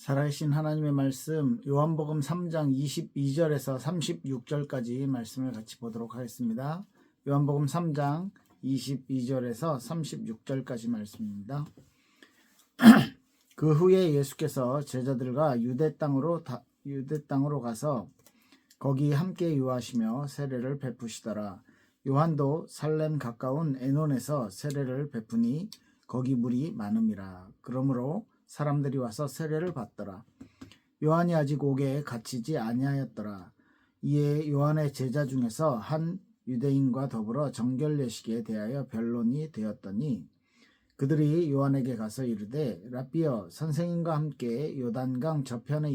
살아계신 하나님의 말씀 요한복음 3장 22절에서 36절까지 말씀을 같이 보도록 하겠습니다. 요한복음 3장 22절에서 36절까지 말씀입니다. 그 후에 예수께서 제자들과 유대 땅으로 가서 거기 함께 유하시며 세례를 베푸시더라. 요한도 살렘 가까운 에논에서 세례를 베푸니 거기 물이 많음이라. 그러므로 사람들이 와서 세례를 받더라. 요한이 아직 옥에 갇히지 아니하였더라. 이에 요한의 제자 중에서 한 유대인과 더불어 정결 예식에 대하여 변론이 되었더니 그들이 요한에게 가서 이르되 라삐여, 선생님과 함께 요단강 저편에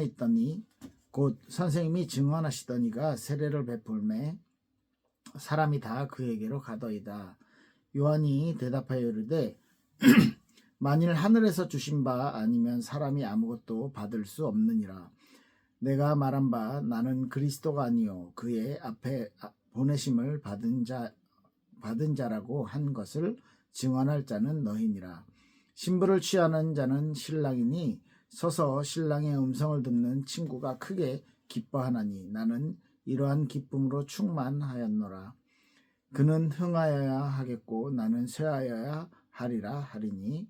있더니 곧 선생님이 증언하시더니가 세례를 베풀매 사람이 다 그에게로 가더이다. 요한이 대답하여 이르되 만일 하늘에서 주신 바 아니면 사람이 아무것도 받을 수 없느니라. 내가 말한 바 나는 그리스도가 아니요 그의 앞에 보내심을 받은 자라고 한 것을 증언할 자는 너희니라. 신부를 취하는 자는 신랑이니 서서 신랑의 음성을 듣는 친구가 크게 기뻐하나니 나는 이러한 기쁨으로 충만하였노라. 그는 흥하여야 하겠고 나는 쇠하여야 하리라 하리니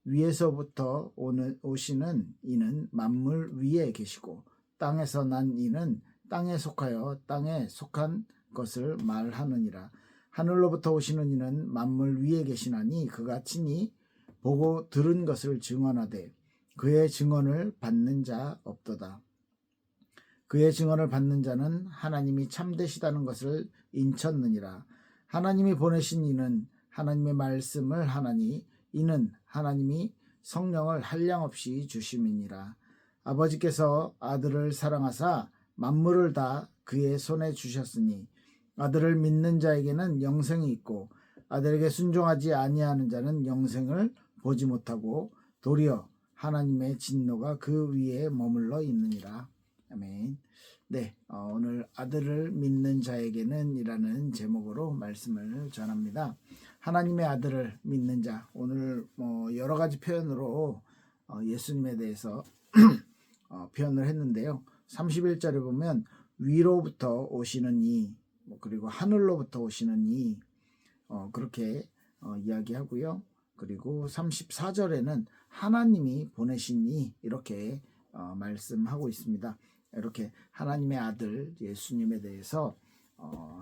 위에서부터 오시는 이는 만물 위에 계시고 땅에서 난 이는 땅에 속하여 땅에 속한 것을 말하느니라. 하늘로부터 오시는 이는 만물 위에 계시나니 그가 친히 보고 들은 것을 증언하되 그의 증언을 받는 자 없도다. 그의 증언을 받는 자는 하나님이 참되시다는 것을 인쳤느니라. 하나님이 보내신 이는 하나님의 말씀을 하나니 이는 하나님이 성령을 한량없이 주심이니라. 아버지께서 아들을 사랑하사 만물을 다 그의 손에 주셨으니 아들을 믿는 자에게는 영생이 있고 아들에게 순종하지 아니하는 자는 영생을 보지 못하고 도리어 하나님의 진노가 그 위에 머물러 있느니라. 아멘. 네, 오늘 아들을 믿는 자에게는 이라는 제목으로 말씀을 전합니다. 하나님의 아들을 믿는 자, 오늘 여러 가지 표현으로 예수님에 대해서 표현을 했는데요. 31절에 보면 위로부터 오시는 이, 그리고 하늘로부터 오시는 이, 그렇게 이야기하고요. 그리고 34절에는 하나님이 보내신 이, 이렇게 말씀하고 있습니다. 이렇게 하나님의 아들 예수님에 대해서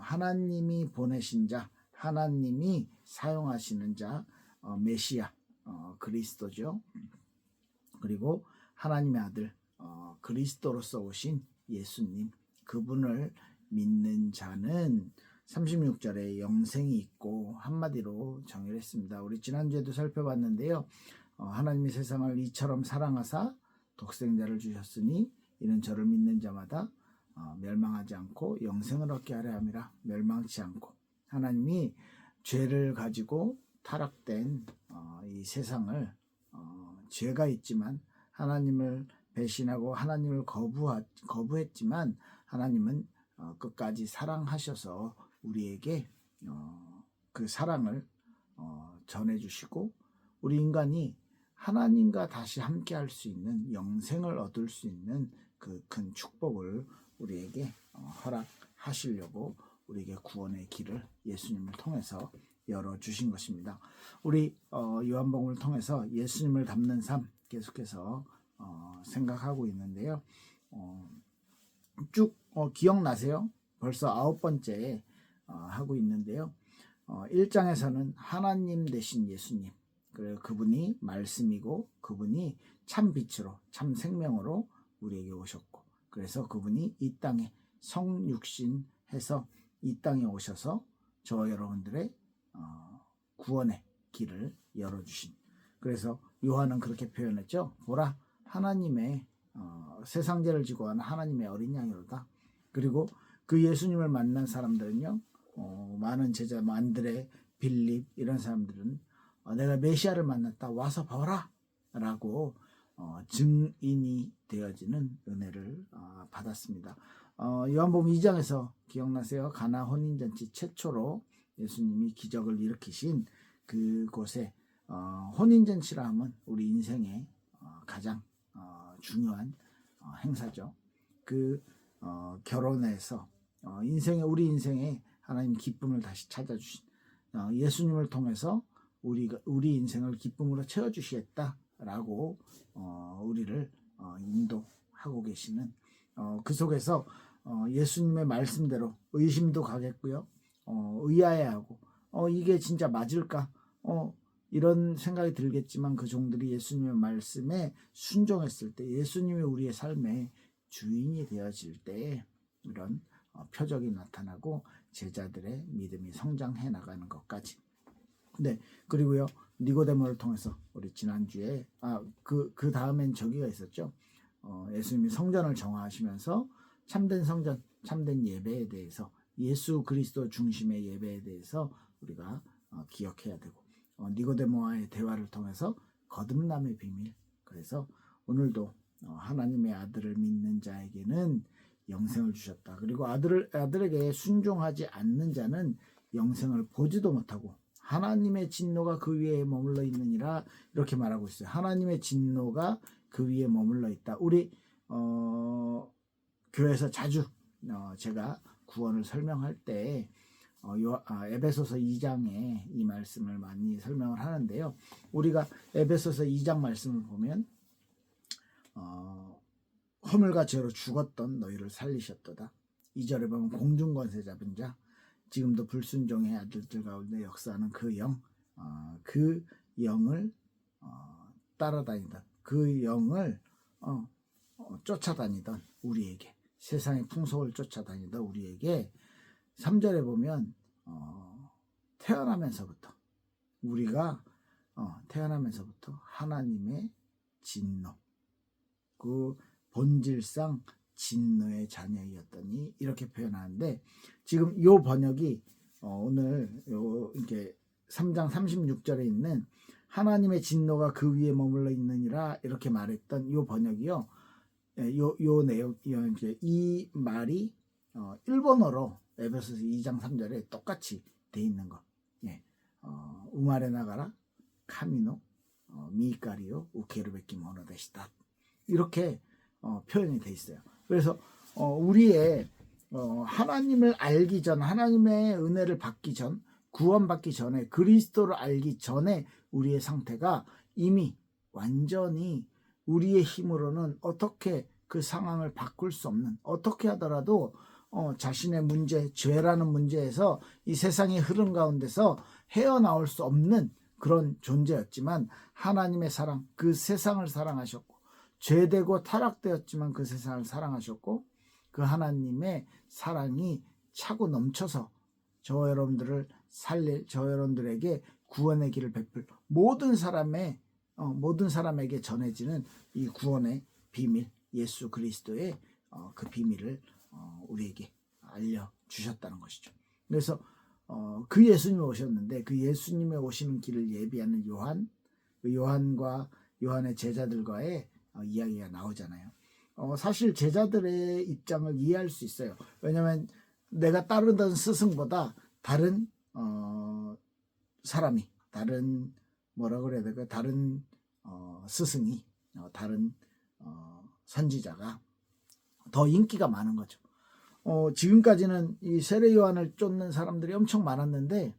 하나님이 보내신 자, 하나님이 사용하시는 자, 메시아, 그리스도죠. 그리고 하나님의 아들, 그리스도로서 오신 예수님, 그분을 믿는 자는 36절에 영생이 있고 한마디로 정의했습니다. 우리 지난주에도 살펴봤는데요. 하나님이 세상을 이처럼 사랑하사 독생자를 주셨으니 이는 저를 믿는 자마다 멸망하지 않고 영생을 얻게 하려 함이라. 멸망치 않고 하나님이 죄를 가지고 타락된 이 세상을 죄가 있지만 하나님을 배신하고 하나님을 거부했지만 하나님은 끝까지 사랑하셔서 우리에게 그 사랑을 전해주시고 우리 인간이 하나님과 다시 함께 할 수 있는 영생을 얻을 수 있는 그 큰 축복을 우리에게 허락하시려고 우리에게 구원의 길을 예수님을 통해서 열어주신 것입니다. 우리 요한복음을 통해서 예수님을 닮는 삶 계속해서 생각하고 있는데요. 쭉 기억나세요? 벌써 9번째 하고 있는데요. 1장에서는 하나님 되신 예수님, 그리고 그분이 말씀이고 그분이 참 빛으로 참 생명으로 우리에게 오셨고 그래서 그분이 이 땅에 성육신해서 이 땅에 오셔서 저와 여러분들의 구원의 길을 열어주신, 그래서 요한은 그렇게 표현했죠. 보라, 하나님의 세상죄를 지고 하는 하나님의 어린 양이로다. 그리고 그 예수님을 만난 사람들은요, 많은 제자, 안드레, 빌립 이런 사람들은 내가 메시아를 만났다, 와서 봐라 라고 증인이 되어지는 은혜를 받았습니다. 요한복음 2장에서 기억나세요? 가나 혼인잔치 최초로 예수님이 기적을 일으키신 그곳에 혼인잔치라 하면 우리 인생의 가장 중요한 행사죠. 그 결혼에서 우리 인생에 하나님 기쁨을 다시 찾아주신 예수님을 통해서 우리 인생을 기쁨으로 채워주시겠다라고 우리를 인도하고 계시는 그 속에서 예수님의 말씀대로 의심도 가겠고요. 의아해하고 이게 진짜 맞을까? 이런 생각이 들겠지만 그 종들이 예수님의 말씀에 순종했을 때, 예수님이 우리의 삶의 주인이 되어질 때 이런 표적이 나타나고 제자들의 믿음이 성장해 나가는 것까지. 네, 그리고요, 니고데모를 통해서 우리 지난주에 그 다음엔 저기가 있었죠. 예수님이 성전을 정화하시면서 참된 성전, 참된 예배에 대해서, 예수 그리스도 중심의 예배에 대해서 우리가 기억해야 되고, 니고데모와의 대화를 통해서 거듭남의 비밀. 그래서 오늘도 하나님의 아들을 믿는 자에게는 영생을 주셨다. 그리고 아들에게 순종하지 않는 자는 영생을 보지도 못하고 하나님의 진노가 그 위에 머물러 있느니라, 이렇게 말하고 있어요. 하나님의 진노가 그 위에 머물러 있다. 우리 교회에서 자주 제가 구원을 설명할 때 에베소서 2장에 이 말씀을 많이 설명을 하는데요. 우리가 에베소서 2장 말씀을 보면 허물과 죄로 죽었던 너희를 살리셨도다. 2절에 보면 공중권세 잡은 자, 지금도 불순종의 아들들 가운데 역사하는 그 영, 그 영을 따라다니던, 그 영을 쫓아다니던 우리에게, 세상의 풍속을 쫓아다니던 우리에게 3절에 보면 우리가 태어나면서부터 하나님의 진노, 그 본질상 진노의 자녀이었더니, 이렇게 표현하는데, 지금 요 번역이 오늘 이렇게 3장 36절에 있는 하나님의 진노가 그 위에 머물러 있느니라 이렇게 말했던 요 번역이요. 요 내용, 이 말이 일본어로 에베소서 2장 3절에 똑같이 돼 있는 거. 우마레 나가라 카미노 미까리요 우케르베키 모노데시다, 이렇게 표현이 돼 있어요. 그래서 우리의 하나님을 알기 전, 하나님의 은혜를 받기 전, 구원받기 전에, 그리스도를 알기 전에 우리의 상태가 이미 완전히 우리의 힘으로는 어떻게 그 상황을 바꿀 수 없는, 어떻게 하더라도 자신의 문제, 죄라는 문제에서 이 세상의 흐름 가운데서 헤어나올 수 없는 그런 존재였지만, 하나님의 사랑, 그 세상을 사랑하셨고, 죄되고 타락되었지만 그 세상을 사랑하셨고, 그 하나님의 사랑이 차고 넘쳐서 저와 여러분들을 살릴, 저와 여러분들에게 구원의 길을 베풀 모든 사람에게 전해지는 이 구원의 비밀, 예수 그리스도의 그 비밀을 우리에게 알려주셨다는 것이죠. 그래서 그 예수님이 오셨는데, 그 예수님의 오시는 길을 예비하는 요한과 요한의 제자들과의 이야기가 나오잖아요. 사실 제자들의 입장을 이해할 수 있어요. 왜냐하면 내가 따르던 스승보다 다른 사람이, 다른 다른 스승이, 다른 선지자가 더 인기가 많은 거죠. 지금까지는 이 세례 요한을 쫓는 사람들이 엄청 많았는데,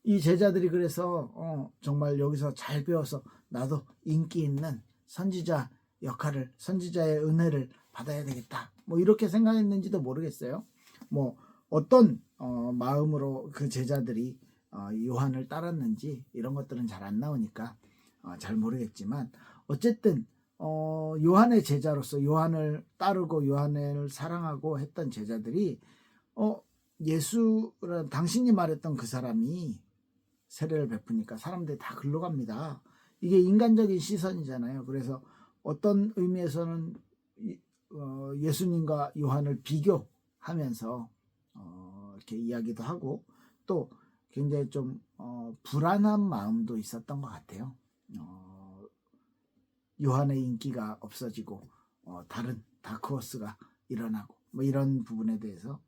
이 제자들이 그래서 정말 여기서 잘 배워서 나도 인기 있는 선지자 역할을, 선지자의 은혜를 받아야 되겠다, 뭐 이렇게 생각했는지도 모르겠어요. 뭐 어떤 마음으로 그 제자들이 요한을 따랐는지 이런 것들은 잘 안 나오니까 잘 모르겠지만, 어쨌든 요한의 제자로서 요한을 따르고 요한을 사랑하고 했던 제자들이 예수는 당신이 말했던 그 사람이 세례를 베푸니까 사람들이 다 글로 갑니다. 이게 인간적인 시선이잖아요. 그래서 어떤 의미에서는 예수님과 요한을 비교하면서 이렇게 이야기도 하고, 또 굉장히 좀 불안한 마음도 있었던 것 같아요. 요한의 인기가 없어지고 다른 다크호스가 일어나고 뭐 이런 부분에 대해서.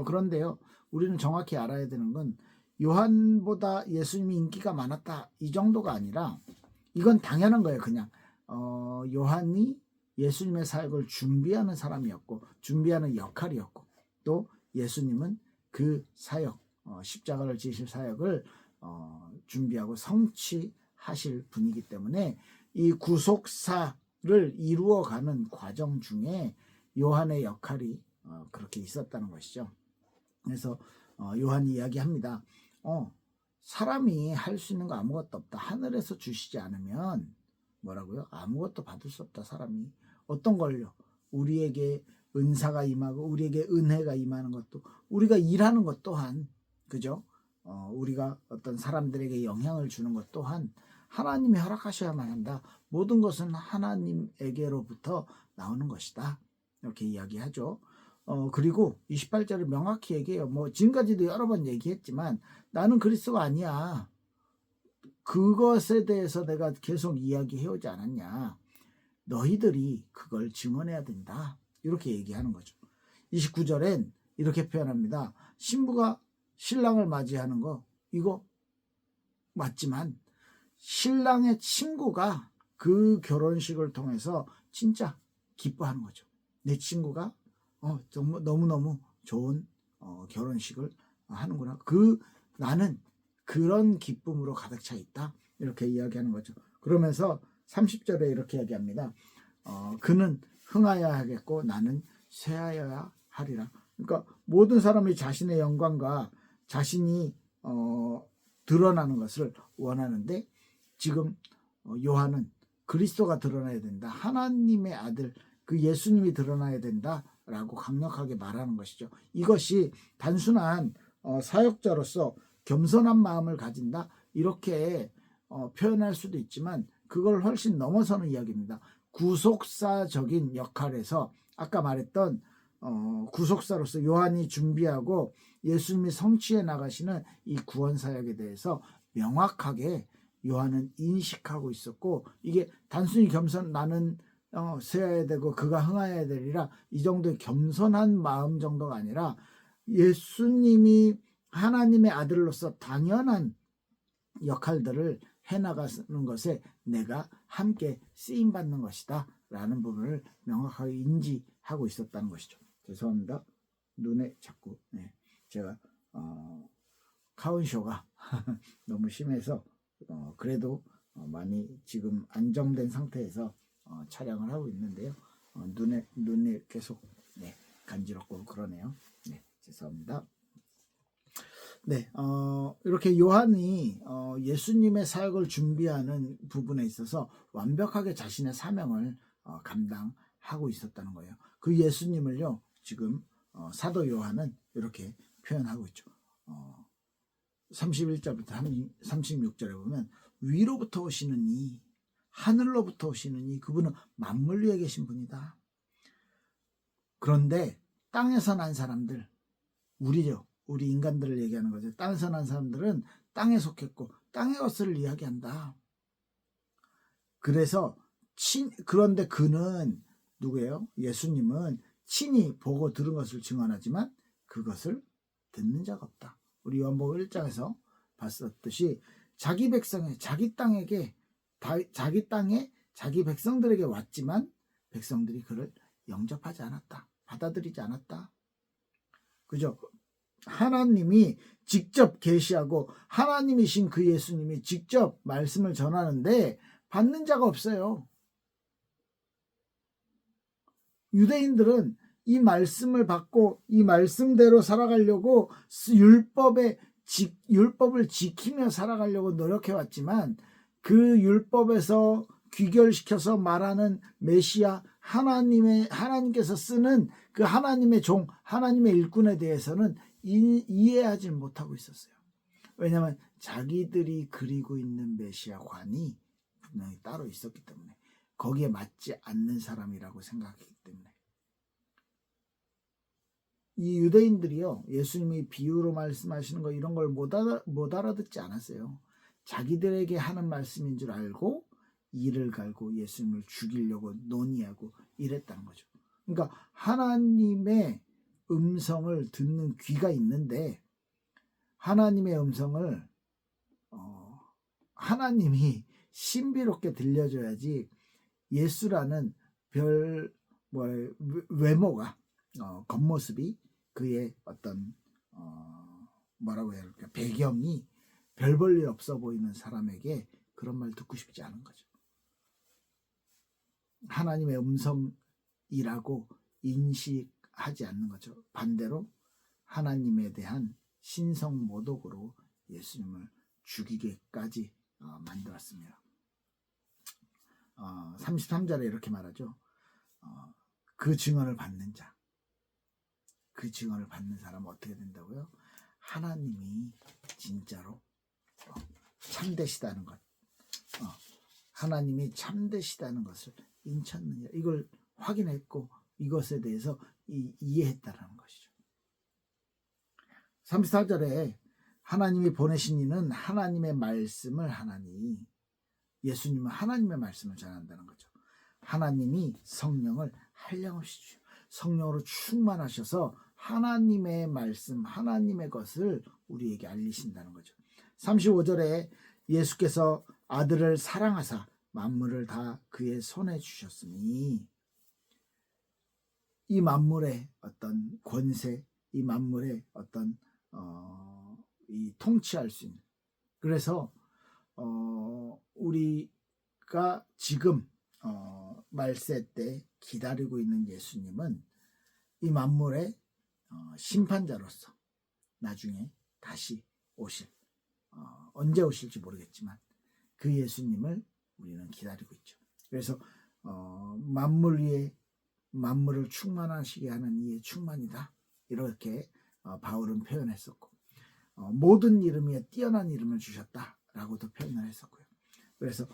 그런데요, 우리는 정확히 알아야 되는 건 요한보다 예수님이 인기가 많았다 이 정도가 아니라 이건 당연한 거예요. 그냥 요한이 예수님의 사역을 준비하는 사람이었고 준비하는 역할이었고 또 예수님은 그 사역 십자가를 지실 사역을 준비하고 성취하실 분이기 때문에 이 구속사를 이루어가는 과정 중에 요한의 역할이 그렇게 있었다는 것이죠. 그래서 요한이 이야기합니다. 사람이 할 수 있는 거 아무것도 없다. 하늘에서 주시지 않으면 뭐라고요? 아무것도 받을 수 없다. 사람이 어떤 걸요? 우리에게 은사가 임하고 우리에게 은혜가 임하는 것도 우리가 일하는 것 또한 그죠? 우리가 어떤 사람들에게 영향을 주는 것 또한 하나님이 허락하셔야만 한다. 모든 것은 하나님에게로부터 나오는 것이다. 이렇게 이야기하죠. 그리고 28절을 명확히 얘기해요. 뭐 지금까지도 여러 번 얘기했지만 나는 그리스도가 아니야. 그것에 대해서 내가 계속 이야기해오지 않았냐. 너희들이 그걸 증언해야 된다. 이렇게 얘기하는 거죠. 29절엔 이렇게 표현합니다. 신부가 신랑을 맞이하는 거 이거 맞지만 신랑의 친구가 그 결혼식을 통해서 진짜 기뻐하는 거죠. 내 친구가 정말 너무너무 좋은 결혼식을 하는구나. 나는 그런 기쁨으로 가득 차 있다. 이렇게 이야기하는 거죠. 그러면서 30절에 이렇게 얘기합니다. 그는 흥하여야 하겠고 나는 쇠하여야 하리라. 그러니까 모든 사람이 자신의 영광과 자신이 드러나는 것을 원하는데 지금 요한은 그리스도가 드러나야 된다. 하나님의 아들 그 예수님이 드러나야 된다라고 강력하게 말하는 것이죠. 이것이 단순한 사역자로서 겸손한 마음을 가진다 이렇게 표현할 수도 있지만 그걸 훨씬 넘어서는 이야기입니다. 구속사적인 역할에서 아까 말했던 구속사로서 요한이 준비하고 예수님이 성취해 나가시는 이 구원사역에 대해서 명확하게 요한은 인식하고 있었고 이게 단순히 나는 세어야 되고 그가 흥하여야 되리라 이 정도의 겸손한 마음 정도가 아니라 예수님이 하나님의 아들로서 당연한 역할들을 해나가는 것에 내가 함께 쓰임받는 것이다 라는 부분을 명확하게 인지하고 있었다는 것이죠. 죄송합니다. 눈에 자꾸 제가 카운쇼가 너무 심해서 그래도 많이 지금 안정된 상태에서 촬영을 하고 있는데요. 눈에 계속 간지럽고 그러네요. 죄송합니다. 이렇게 요한이 예수님의 사역을 준비하는 부분에 있어서 완벽하게 자신의 사명을 감당하고 있었다는 거예요. 그 예수님을요 지금 사도 요한은 이렇게 표현하고 있죠. 31절부터 36절에 보면 위로부터 오시는 이 하늘로부터 오시는 이 그분은 만물 위에 계신 분이다. 그런데 땅에서 난 사람들 우리 인간들을 얘기하는 거죠. 땅에서 난 사람들은 땅에 속했고 땅의 것을 이야기한다. 그런데 그는 누구예요? 예수님은 친히 보고 들은 것을 증언하지만 그것을 듣는 자가 없다. 우리 요한복음 1장에서 봤었듯이 자기 백성에 자기 땅에 자기 백성들에게 왔지만 백성들이 그를 영접하지 않았다. 받아들이지 않았다. 그죠? 하나님이 직접 계시하고 하나님이신 그 예수님이 직접 말씀을 전하는데 받는 자가 없어요. 유대인들은 이 말씀을 받고 이 말씀대로 살아가려고 율법을 지키며 살아가려고 노력해왔지만 그 율법에서 귀결시켜서 말하는 메시아 하나님께서 쓰는 그 하나님의 종 하나님의 일꾼에 대해서는 이해하지 못하고 있었어요. 왜냐하면 자기들이 그리고 있는 메시아관이 분명히 따로 있었기 때문에 거기에 맞지 않는 사람이라고 생각했기 때문에 이 유대인들이요 예수님이 비유로 말씀하시는 거 이런 걸 못 알아듣지 않았어요. 자기들에게 하는 말씀인 줄 알고 이를 갈고 예수님을 죽이려고 논의하고 이랬다는 거죠. 그러니까 하나님의 음성을 듣는 귀가 있는데 하나님의 음성을 하나님이 신비롭게 들려줘야지 예수라는 외모가 겉모습이 그의 어떤 뭐라고 해야 할까 배경이 별 볼 일 없어 보이는 사람에게 그런 말 듣고 싶지 않은 거죠. 하나님의 음성이라고 인식하지 않는 거죠. 반대로 하나님에 대한 신성 모독으로 예수님을 죽이게까지 만들었습니다. 33절에 이렇게 말하죠. 그 증언을 받는 자, 그 증언을 받는 사람은 어떻게 된다고요? 하나님이 진짜로 참되시다는 것, 하나님이 참되시다는 것을 인쳤느냐 이걸 확인했고 이것에 대해서 이해했다는 것이죠. 34절에 하나님이 보내신 이는 하나님의 말씀을 하나니, 예수님은 하나님의 말씀을 전한다는 거죠. 하나님이 성령을 한량없이 주시고 성령으로 충만하셔서 하나님의 말씀, 하나님의 것을 우리에게 알리신다는 거죠. 35절에 예수께서 아들을 사랑하사 만물을 다 그의 손에 주셨으니, 이 만물의 어떤 권세, 이 만물의 어떤 이 통치할 수 있는, 그래서 우리가 지금 말세 때 기다리고 있는 예수님은 이 만물의 심판자로서 나중에 다시 오실, 언제 오실지 모르겠지만 그 예수님을 우리는 기다리고 있죠. 그래서 만물 위에 만물을 충만하시게 하는 이의 충만이다, 이렇게 바울은 표현했었고, 모든 이름 위에 뛰어난 이름을 주셨다라고도 표현을 했었고요. 그래서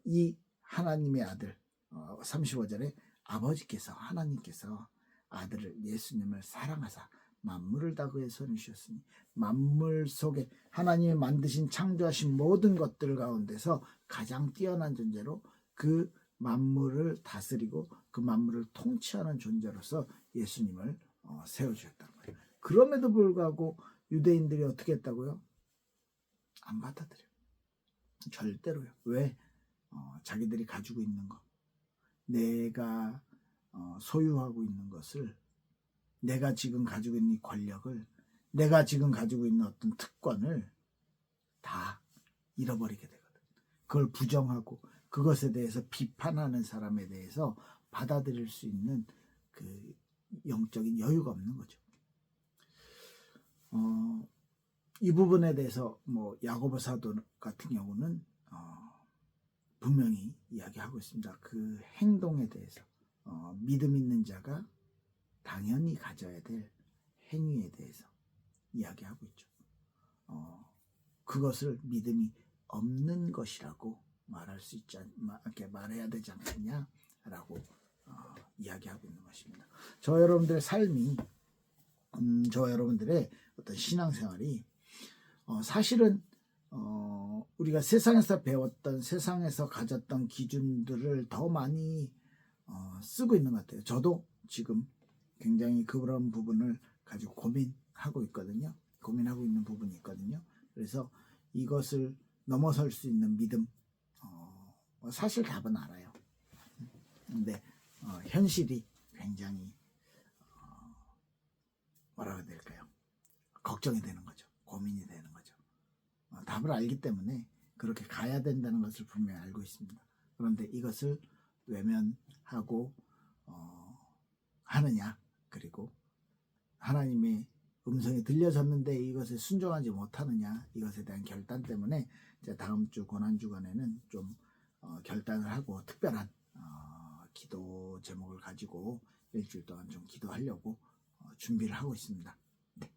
이 하나님의 아들, 35절에 아버지께서, 하나님께서 아들을, 예수님을 사랑하사 만물을 다 그의 손에 주셨으니, 만물 속에 하나님이 만드신 창조하신 모든 것들 가운데서 가장 뛰어난 존재로 그 만물을 다스리고 그 만물을 통치하는 존재로서 예수님을 세워주셨다는 거예요. 그럼에도 불구하고 유대인들이 어떻게 했다고요? 안 받아들여요. 절대로요. 왜? 자기들이 가지고 있는 것, 내가 소유하고 있는 것을, 내가 지금 가지고 있는 이 권력을, 내가 지금 가지고 있는 어떤 특권을 다 잃어버리게 되거든. 그걸 부정하고 그것에 대해서 비판하는 사람에 대해서 받아들일 수 있는 그 영적인 여유가 없는 거죠. 이 부분에 대해서 야고보 사도 같은 경우는 분명히 이야기하고 있습니다. 그 행동에 대해서 믿음 있는 자가 당연히 가져야 될 행위에 대해서 이야기하고 있죠. 그것을 믿음이 없는 것이라고 말할 수 있지 이렇게 말해야 되지 않겠냐라고 이야기하고 있는 것입니다. 저 여러분들의 삶이, 저 여러분들의 어떤 신앙생활이 사실은 우리가 세상에서 배웠던, 세상에서 가졌던 기준들을 더 많이 쓰고 있는 것 같아요. 저도 지금 굉장히 그런 부분을 가지고 고민하고 있거든요. 고민하고 있는 부분이 있거든요. 그래서 이것을 넘어설 수 있는 믿음, 사실 답은 알아요. 근데 현실이 굉장히 뭐라고 해야 될까요? 걱정이 되는 거죠. 고민이 되는 거죠. 답을 알기 때문에 그렇게 가야 된다는 것을 분명히 알고 있습니다. 그런데 이것을 외면하고 하느냐, 그리고 하나님의 음성이 들려졌는데 이것에 순종하지 못하느냐, 이것에 대한 결단 때문에 이제 다음 주 고난주간에는 좀 결단을 하고 특별한 기도 제목을 가지고 일주일 동안 좀 기도하려고 준비를 하고 있습니다. 네.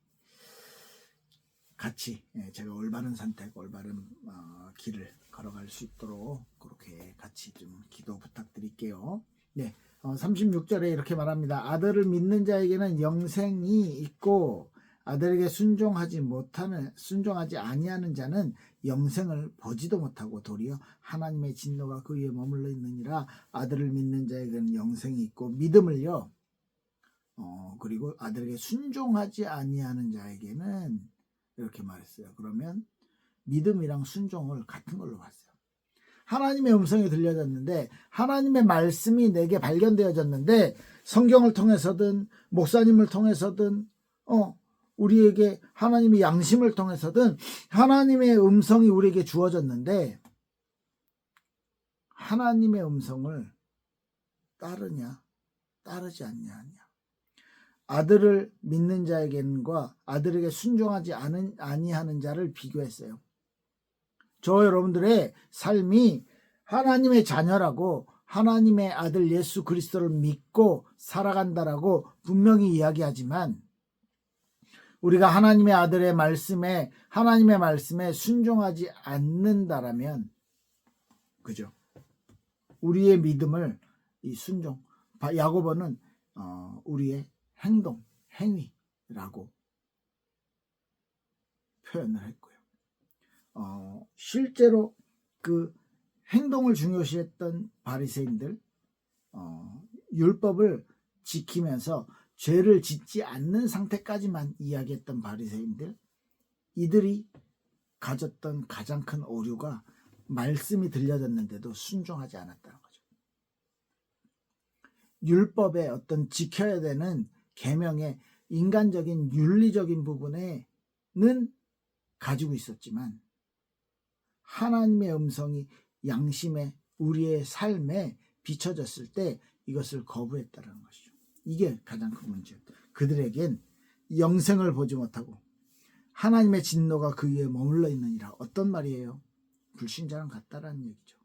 같이 제가 올바른 선택, 올바른 길을 걸어갈 수 있도록 그렇게 같이 좀 기도 부탁드릴게요. 네, 36절에 이렇게 말합니다. 아들을 믿는 자에게는 영생이 있고 아들에게 순종하지 아니하는 자는 영생을 보지도 못하고 도리어 하나님의 진노가 그 위에 머물러 있느니라. 아들을 믿는 자에게는 영생이 있고, 믿음을요, 그리고 아들에게 순종하지 아니하는 자에게는 이렇게 말했어요. 그러면 믿음이랑 순종을 같은 걸로 봤어요. 하나님의 음성이 들려졌는데, 하나님의 말씀이 내게 발견되어졌는데, 성경을 통해서든 목사님을 통해서든 우리에게 하나님의 양심을 통해서든 하나님의 음성이 우리에게 주어졌는데, 하나님의 음성을 따르냐 따르지 않냐. 아들을 믿는 자에게는과 아들에게 순종하지 아니하는 자를 비교했어요. 저 여러분들의 삶이 하나님의 자녀라고, 하나님의 아들 예수 그리스도를 믿고 살아간다라고 분명히 이야기하지만, 우리가 하나님의 아들의 말씀에, 하나님의 말씀에 순종하지 않는다라면, 그죠? 우리의 믿음을, 이 순종, 야고보는 우리의 행동, 행위라고 표현을 했고요. 실제로 그 행동을 중요시했던 바리새인들, 율법을 지키면서 죄를 짓지 않는 상태까지만 이야기했던 바리새인들, 이들이 가졌던 가장 큰 오류가 말씀이 들려졌는데도 순종하지 않았다는 거죠. 율법의 어떤 지켜야 되는 계명의 인간적인 윤리적인 부분에는 가지고 있었지만, 하나님의 음성이 양심에, 우리의 삶에 비춰졌을 때 이것을 거부했다는 것이죠. 이게 가장 큰 문제예요. 그들에겐 영생을 보지 못하고 하나님의 진노가 그 위에 머물러 있느니라. 어떤 말이에요? 불신자랑 같다라는 얘기죠.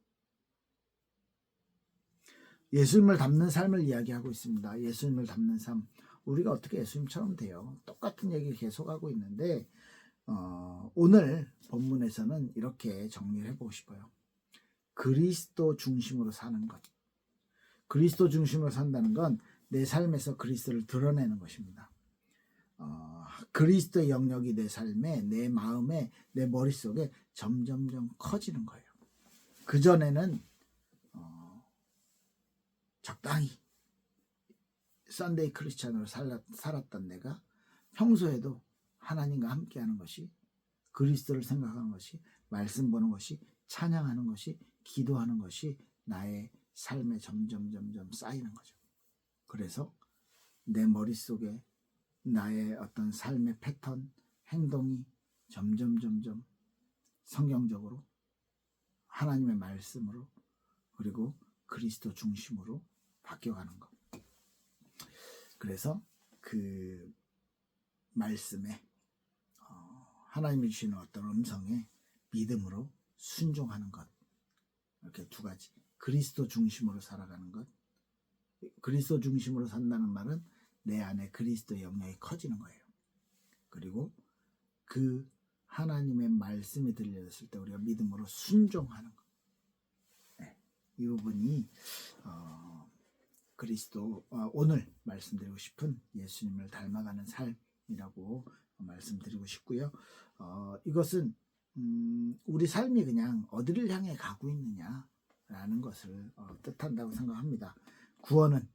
예수님을 닮는 삶을 이야기하고 있습니다. 예수님을 닮는 삶. 우리가 어떻게 예수님처럼 돼요? 똑같은 얘기를 계속하고 있는데, 오늘 본문에서는 이렇게 정리를 해보고 싶어요. 그리스도 중심으로 사는 것. 그리스도 중심으로 산다는 건 내 삶에서 그리스도를 드러내는 것입니다. 그리스도의 영역이 내 삶에, 내 마음에, 내 머릿속에 점점점 커지는 거예요. 그전에는 적당히 썬데이 크리스찬으로 살았던 내가 평소에도 하나님과 함께하는 것이, 그리스도를 생각하는 것이, 말씀 보는 것이, 찬양하는 것이, 기도하는 것이 나의 삶에 점점 쌓이는 거죠. 그래서 내 머릿속에 나의 어떤 삶의 패턴, 행동이 점점 성경적으로, 하나님의 말씀으로, 그리고 그리스도 중심으로 바뀌어가는 것. 그래서 그 말씀에, 하나님이 주시는 어떤 음성에 믿음으로 순종하는 것, 이렇게 두 가지. 그리스도 중심으로 살아가는 것. 그리스도 중심으로 산다는 말은 내 안에 그리스도의 영역이 커지는 거예요. 그리고 그 하나님의 말씀이 들려졌을 때 우리가 믿음으로 순종하는 것. 네, 이 부분이 그리스도, 오늘 말씀드리고 싶은 예수님을 닮아가는 삶이라고 말씀드리고 싶고요. 이것은 우리 삶이 그냥 어디를 향해 가고 있느냐라는 것을 뜻한다고 생각합니다. 구원은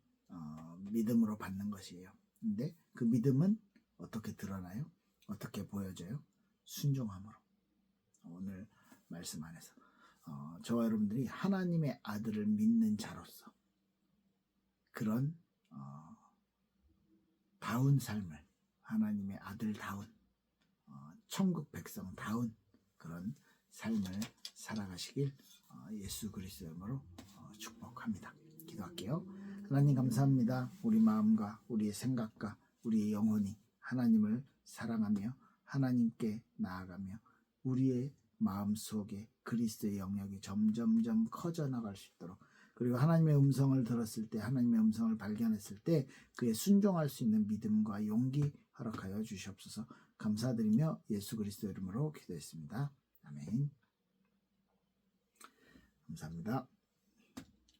믿음으로 받는 것이에요. 근데 그 믿음은 어떻게 드러나요? 어떻게 보여져요? 순종함으로. 오늘 말씀 안에서 저와 여러분들이 하나님의 아들을 믿는 자로서 그런 다운 삶을, 하나님의 아들다운, 천국 백성다운 그런 삶을 살아가시길 예수 그리스도의 이름으로 축복합니다. 기도할게요. 하나님 감사합니다. 우리 마음과 우리의 생각과 우리의 영혼이 하나님을 사랑하며 하나님께 나아가며 우리의 마음속에 그리스도의 영역이 점점점 커져나갈 수 있도록, 그리고 하나님의 음성을 들었을 때, 하나님의 음성을 발견했을 때 그에 순종할 수 있는 믿음과 용기 허락하여 주시옵소서. 감사드리며 예수 그리스도 이름으로 기도했습니다. 아멘. 감사합니다.